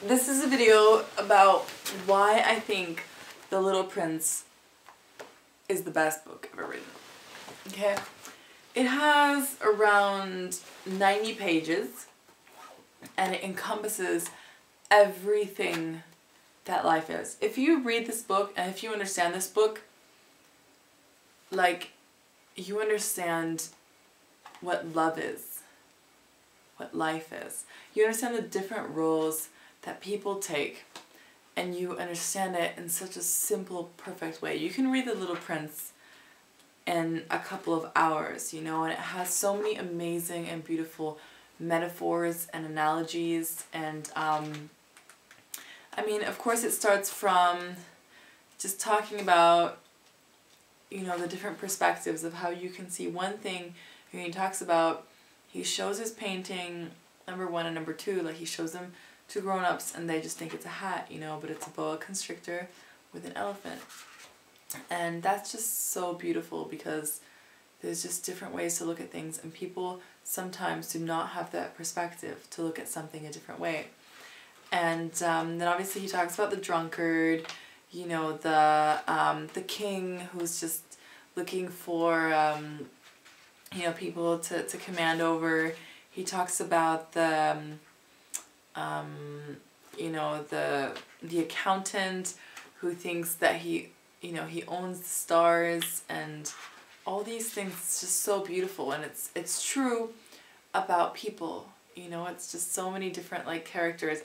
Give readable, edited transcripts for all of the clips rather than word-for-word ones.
This is a video about why I think The Little Prince is the best book ever written. Okay? It has around 90 pages and it encompasses everything that life is. If you read this book and if you understand this book, like, you understand what love is, what life is. You understand the different roles that people take, and you understand it in such a simple, perfect way. You can read The Little Prince in a couple of hours, you know, and it has so many amazing and beautiful metaphors and analogies, and I mean, of course it starts from just talking about, you know, the different perspectives of how you can see one thing. He talks about, he shows his painting, number 1 and number 2, like he shows them to grown-ups and they just think it's a hat, you know, but it's a boa constrictor with an elephant. And that's just so beautiful because there's just different ways to look at things, and people sometimes do not have that perspective to look at something a different way. And then obviously he talks about the drunkard, you know, the king who's just looking for, you know, people to command over. He talks about the, you know, the accountant who thinks that he, you know, he owns the stars, and all these things. It's just so beautiful, and it's true about people, you know. It's just so many different like characters,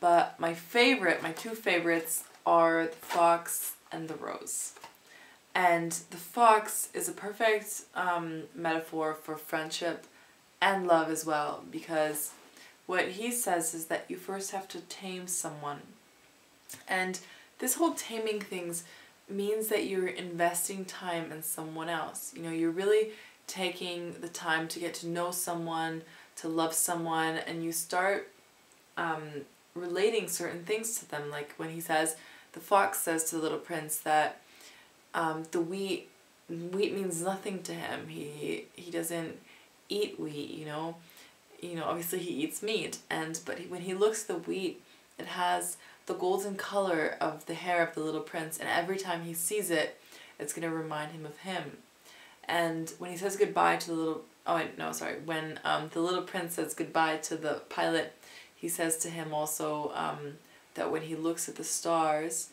but my two favorites are the fox and the rose. And the fox is a perfect metaphor for friendship and love as well, because what he says is that you first have to tame someone. And this whole taming things means that you're investing time in someone else. You know, you're really taking the time to get to know someone, to love someone, and you start relating certain things to them. Like when he says, the fox says to the little prince that the wheat means nothing to him. He doesn't eat wheat, you know. Obviously he eats meat, but when he looks at the wheat, it has the golden color of the hair of the little prince, and every time he sees it, it's going to remind him of him. And when he says goodbye to the little, when the little prince says goodbye to the pilot, he says to him also that when he looks at the stars,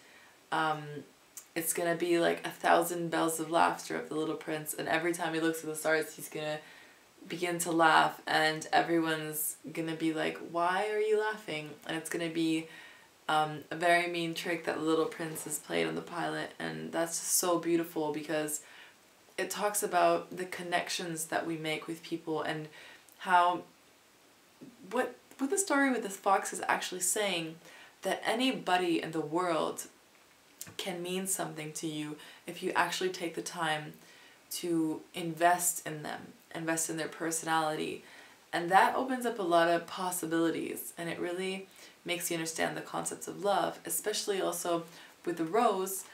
it's going to be like 1,000 bells of laughter of the little prince, and every time he looks at the stars, he's going to begin to laugh, and everyone's going to be like, why are you laughing? And it's going to be a very mean trick that the little prince has played on the pilot, and that's just so beautiful because it talks about the connections that we make with people, and how what the story with this fox is actually saying, that anybody in the world can mean something to you if you actually take the time to invest in them, invest in their personality, and that opens up a lot of possibilities, and it really makes you understand the concepts of love, especially also with the rose.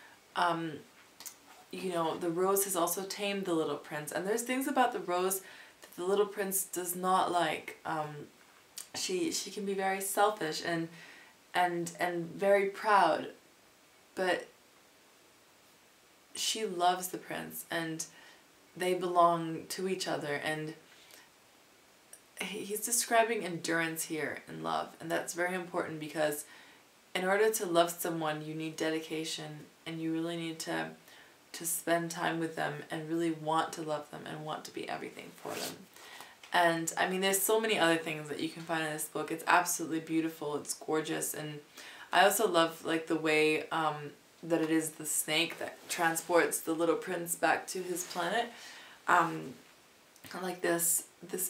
You know, the rose has also tamed the little prince, and there's things about the rose that the little prince does not like. She can be very selfish and very proud, but she loves the prince, and they belong to each other, and he's describing endurance here in love, and that's very important because in order to love someone, you need dedication, and you really need to spend time with them and really want to love them and want to be everything for them. And I mean, there's so many other things that you can find in this book. It's absolutely beautiful. It's gorgeous. And I also love like the way that it is the snake that transports the little prince back to his planet. Like this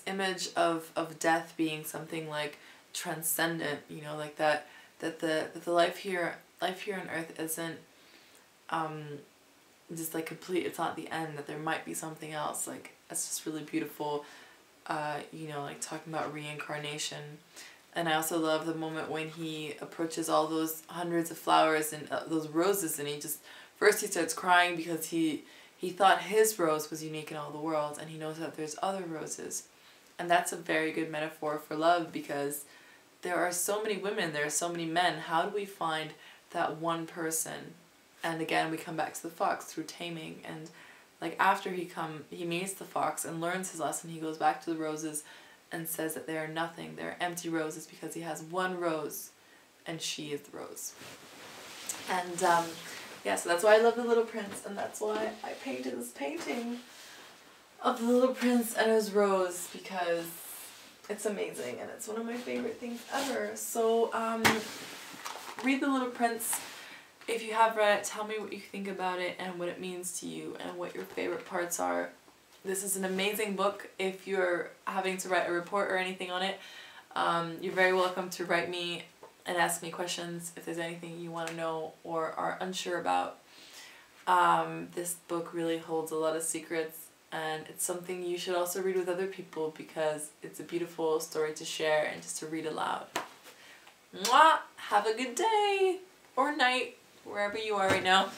image of death being something like transcendent, you know, like that the life here on earth isn't just like complete, it's not the end, that there might be something else. Like, it's just really beautiful, you know, like talking about reincarnation. And I also love the moment when he approaches all those hundreds of flowers and those roses, and first he starts crying because he thought his rose was unique in all the world, and he knows that there's other roses. And that's a very good metaphor for love, because there are so many women, there are so many men. How do we find that one person? And again, we come back to the fox through taming. And like after he meets the fox and learns his lesson, he goes back to the roses and says that they are nothing. They're empty roses, because he has one rose and she is the rose. And yeah, so that's why I love The Little Prince, and that's why I painted this painting of The Little Prince and his rose, because it's amazing and it's one of my favorite things ever. So read The Little Prince. If you have read it, tell me what you think about it and what it means to you and what your favorite parts are. This is an amazing book. If you're having to write a report or anything on it, you're very welcome to write me and ask me questions if there's anything you want to know or are unsure about. This book really holds a lot of secrets, and it's something you should also read with other people, because it's a beautiful story to share and just to read aloud. Mwah! Have a good day or night, wherever you are right now.